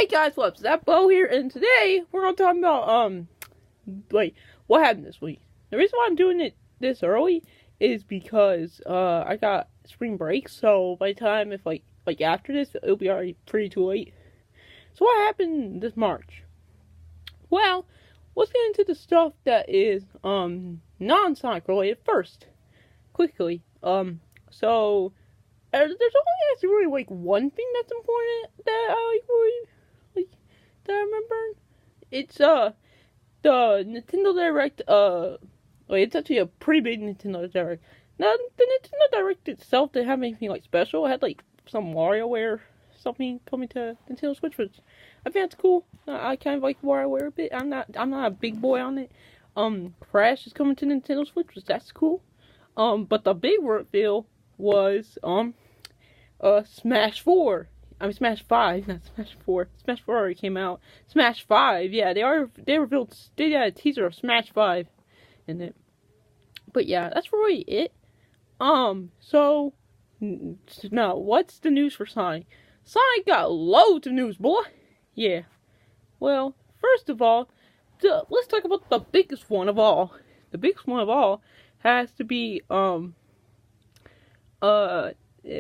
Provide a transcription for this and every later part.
Hey guys, what's up? Bo here, and today we're gonna talk about what happened this week. The reason why I'm doing it this early is because I got spring break, so by the time if after this, it'll be already pretty too late. So what happened this March? Well, let's get into the stuff that is non-Sonic related first, quickly. So there's only actually really one thing that's important that I that I remember. It's the Nintendo Direct. It's actually a pretty big Nintendo Direct. Now the Nintendo Direct itself didn't have anything special. It had some WarioWare something coming to Nintendo Switch, which I think that's cool. I kind of like WarioWare a bit. I'm not a big boy on it. Crash is coming to Nintendo Switch, which that's cool. But the big reveal was Smash 4. I mean Smash 5, not Smash 4. Smash 4 already came out. Smash 5, yeah, they revealed, they had a teaser of Smash 5 in it. But yeah, that's really it. So now what's the news for Sonic? Sonic got loads of news, boy. Yeah. Well, first of all, let's talk about the biggest one of all. The biggest one of all has to be it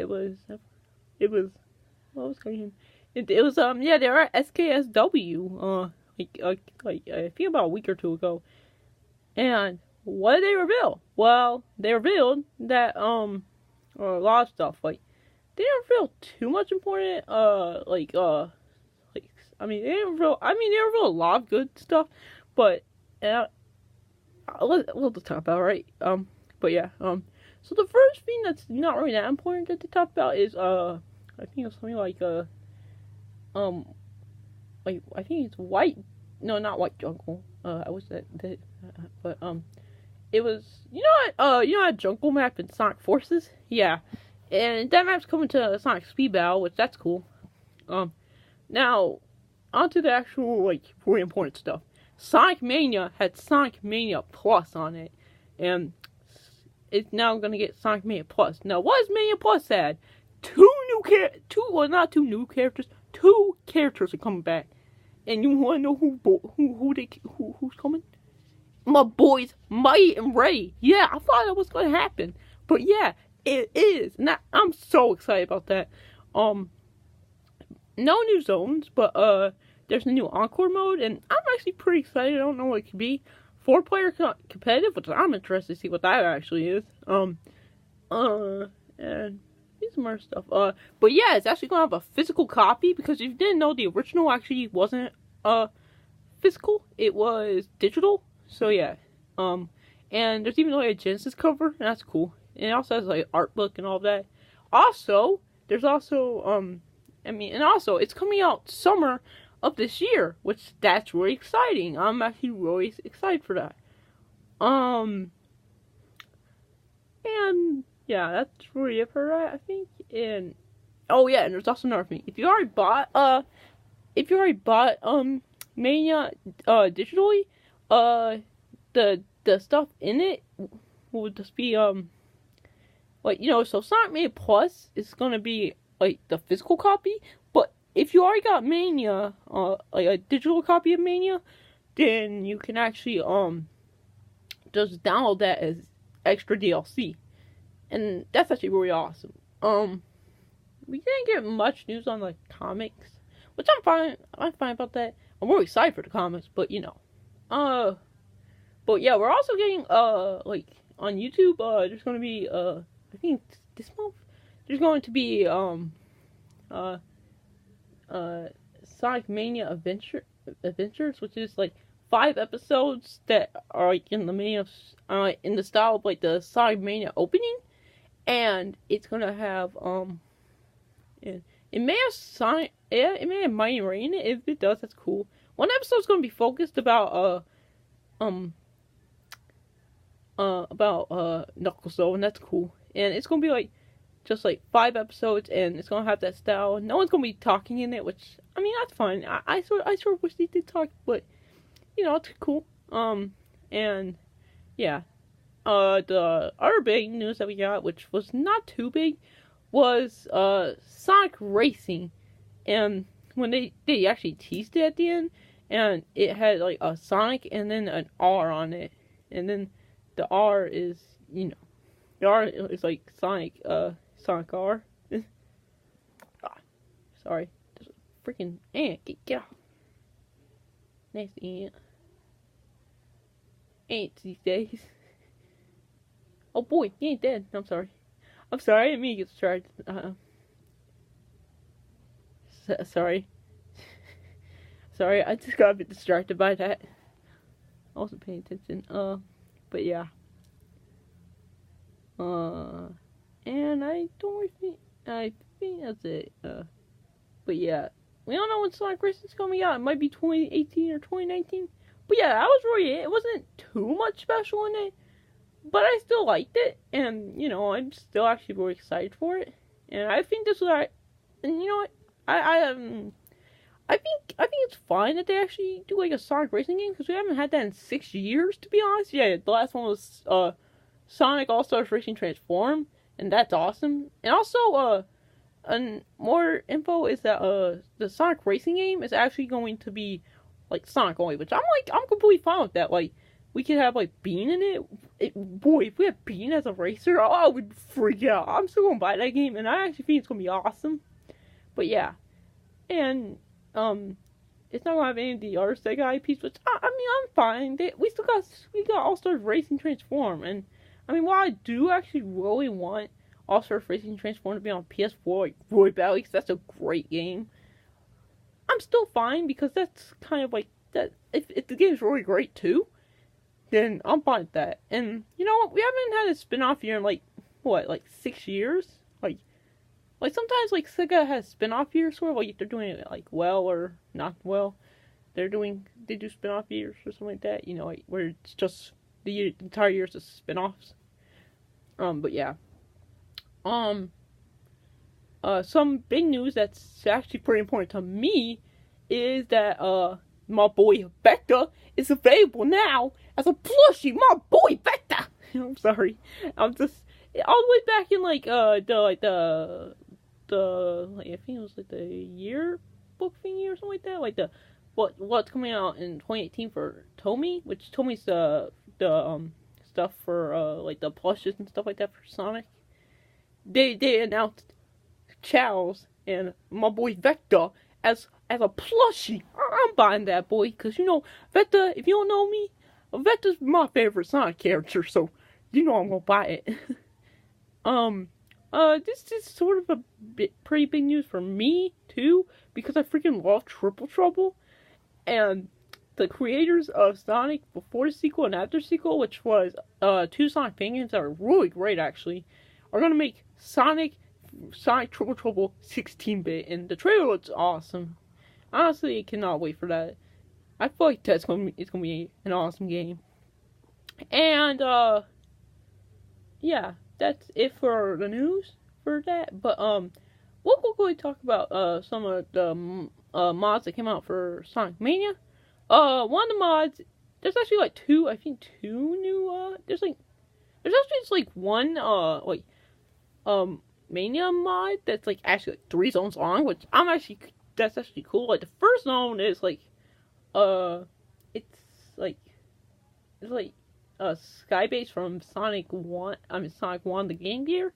was what was going on? It was yeah, they were at SKSW I think about a week or two ago. And what did they reveal? Well, they revealed that a lot of stuff. They didn't reveal too much important they revealed a lot of good stuff, but we'll just talk about it, right? But yeah, so the first thing that's not really that important that they talk about is I think it's something I think it's White. No, not White Jungle. I wish that, but it was you know that Jungle map in Sonic Forces. Yeah, and that map's coming to Sonic Speed Battle, which that's cool. Now onto the actual really important stuff. Sonic Mania had Sonic Mania Plus on it, and it's now gonna get Sonic Mania Plus. Now, what is Mania Plus add? Two characters are coming back, and you wanna know who's coming? My boys, Might and Ray. Yeah, I thought that was gonna happen, but yeah, it is. And I'm so excited about that. No new zones, but there's a new Encore mode, and I'm actually pretty excited. I don't know what it could be. 4-player competitive, which I'm interested to see what that actually is. And some more stuff. But yeah, it's actually gonna have a physical copy, because if you didn't know, the original actually wasn't physical, it was digital. So yeah. And there's even a Genesis cover, and that's cool. And it also has art book and all that. Also, there's also it's coming out summer of this year, which that's really exciting. I'm actually really excited for that. And yeah, that's really it for that, I think. And oh yeah, and there's also another thing. If you already bought Mania digitally, the stuff in it will just be so Sonic Mania Plus is gonna be the physical copy, but if you already got Mania, a digital copy of Mania, then you can actually just download that as extra DLC. And that's actually really awesome. We didn't get much news on comics, which I'm fine. I'm fine about that. I'm really excited for the comics, but but yeah, we're also getting on YouTube. There's going to be I think this month there's going to be Sonic Mania Adventures, which is 5 episodes that are in the Mania in the style of the Sonic Mania opening. And it's gonna have it may have Sonic, yeah, it may have Mighty Ray in it. If it does, that's cool. One episode's gonna be focused about Knuckles though, and that's cool. And it's gonna be just 5 episodes, and it's gonna have that style. No one's gonna be talking in it, which that's fine. I sort of wish they did talk, but it's cool. And yeah. The other big news that we got, which was not too big, was Sonic Racing. And when they actually teased it at the end, and it had like a Sonic and then an R on it, and then the R is, the R is like Sonic, Sonic R. Sorry, there's a freaking ant. Get off. Nasty ant. Ants these days. Oh boy, he ain't dead. I'm sorry. I didn't mean to get distracted. Sorry. Sorry, I just got a bit distracted by that. I wasn't paying attention. But yeah. And I think that's it. But yeah, we don't know when Sonic Racing's coming out. It might be 2018 or 2019. But yeah, that was really it. It wasn't too much special in it, but I still liked it, and I'm still actually very excited for it. And I think this was and you know what, I think it's fine that they actually do like a Sonic Racing game, because we haven't had that in 6 years, to be honest. Yeah, the last one was Sonic All-Stars Racing Transform, and that's awesome. And also and more info is that the Sonic Racing game is actually going to be like Sonic only, which I'm completely fine with that. Like, we could have like Bean in it. Boy, if we had Bean as a racer, I would freak out. I'm still gonna buy that game, and I actually think it's gonna be awesome. But yeah, and it's not gonna have any of the other Sega IPs, which I'm fine. We got All Stars Racing Transform, and while I do actually really want All Stars Racing Transform to be on PS4, like really badly, because that's a great game, I'm still fine, because that's kind of like that. If the game's really great too, then I'm fine with that. And you know what? We haven't had a spin-off year in like 6 years. Like sometimes like Sega has spin-off years, sort of like they're doing it like well or not well. They do spin-off years or something like that. Like where it's just the entire years of spin-offs. But yeah. Some big news that's actually pretty important to me is that my boy Vector is available now as a plushie. My boy Vector. I'm sorry. I'm just all the way back in like I think it was like the yearbook thingy or something like that. Like what's coming out in 2018 for Tomy, which Tomy's the stuff for like the plushes and stuff like that for Sonic. They announced Charles and my boy Vector as a plushie. I'm buying that, boy, because Vector, if you don't know me, Vector's my favorite Sonic character, so I'm gonna buy it. This is sort of pretty big news for me too, because I freaking love Triple Trouble, and the creators of Sonic before the sequel and after the sequel, which was two Sonic fan games that are really great actually, are gonna make Sonic Triple Trouble 16-bit, and the trailer looks awesome. Honestly, I cannot wait for that. I feel like it's gonna be an awesome game. And yeah, that's it for the news for that. But we'll go talk about some of the mods that came out for Sonic Mania. One of the mods, there's actually like two new there's actually just like one Mania mod that's like actually like 3 zones long, which that's actually cool. Like the first zone is like it's like Skybase from Sonic 1, the Game Gear,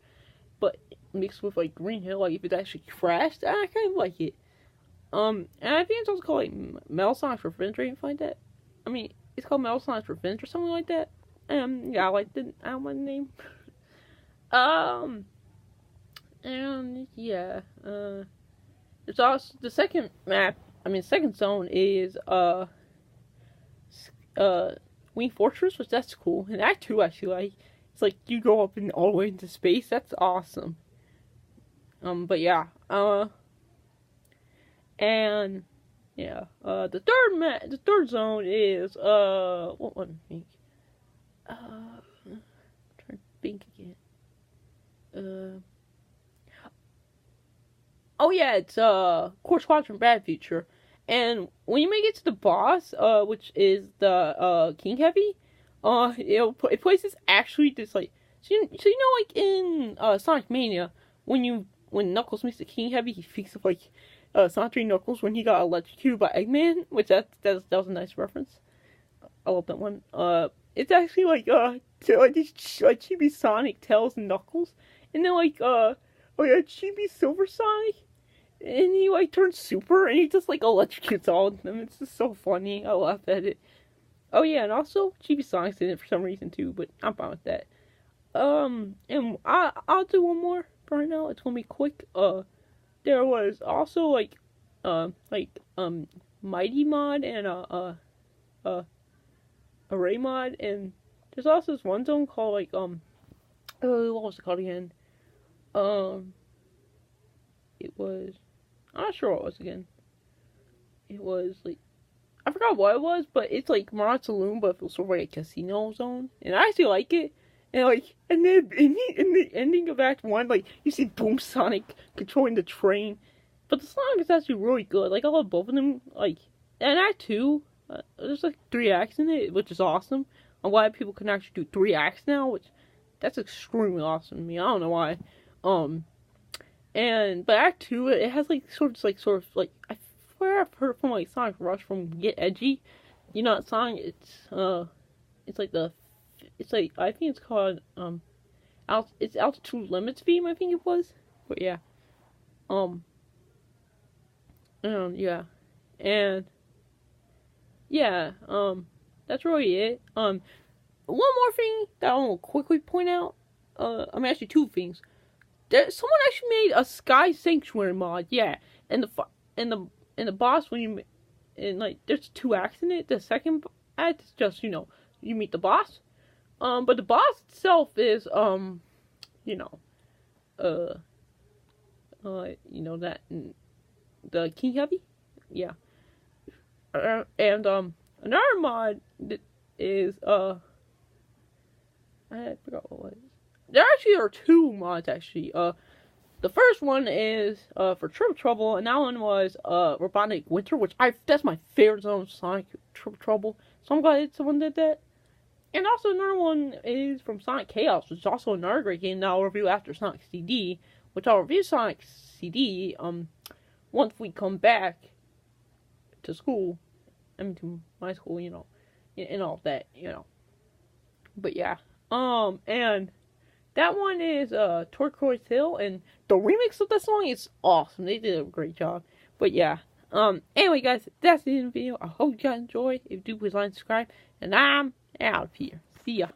but mixed with like Green Hill, like if it actually crashed. I kind of like it. And I think it's also called like Metal Sonic's Revenge or anything like that. It's called Metal Sonic's Revenge or something like that. Yeah, I like the name. And yeah, it's also the second zone is Wing Fortress, which that's cool, and that too actually like. It's like you go up and all the way into space. That's awesome. But yeah, and yeah, the third zone is what one I think? I'm trying to think again. Oh yeah, it's Core Squadron Bad Future. And when you make it to the boss, which is the King Heavy, it places actually this like so like in Sonic Mania when Knuckles meets the King Heavy, he picks up like Sonic 3 Knuckles when he got electrocuted by Eggman, which that was a nice reference. I love that one. It's actually like these Chibi Sonic, Tails, and Knuckles, and then oh yeah, Chibi Silver Sonic, and he like turns super, and he just like electrocutes all of them. It's just so funny. I laugh at it. Oh yeah, and also Chibi Sonic's in it for some reason too, but I'm fine with that. And I'll do one more for right now. It's gonna be quick. There was also Mighty Mod and Array Mod, and there's also this one zone called what was it called again? It was, I'm not sure what it was again. It was like, I forgot what it was, but it's like Mirage Saloon, but it was sort of like a casino zone, and I actually like it. And then in the ending of Act 1, like, you see Boom Sonic controlling the train. But the song is actually really good. Like, I love both of them. Like, and Act 2, there's like 3 acts in it, which is awesome. I'm glad people can actually do 3 acts now, which, that's extremely awesome to me. I don't know why. But Act 2, it has like, sort of, I swear I've heard from, like, Sonic Rush from Get Edgy. You know that song? It's like, I think it's called, it's Altitude Limits theme, I think it was. But yeah. Yeah. And, yeah, that's really it. One more thing that I want to quickly point out, actually 2 things. Someone actually made a Sky Sanctuary mod, yeah, and the boss, there's 2 acts in it. The second act is just, you meet the boss. But the boss itself is, the King Heavy? Yeah. Another mod is, I forgot what it was. There actually are 2 mods, actually. The first one is, for Triple Trouble, and that one was, Robotic Winter, which that's my favorite zone of Sonic Triple Trouble. So I'm glad someone did that. And also another one is from Sonic Chaos, which is also another great game that I'll review after Sonic CD, which I'll review Sonic CD, once we come back to school, to my school, and all of that, But yeah, and that one is, Turquoise Hill, and the remix of that song is awesome. They did a great job. But yeah, anyway guys, that's the end of the video. I hope you guys enjoyed. If you do, please like and subscribe, and I'm out of here. See ya.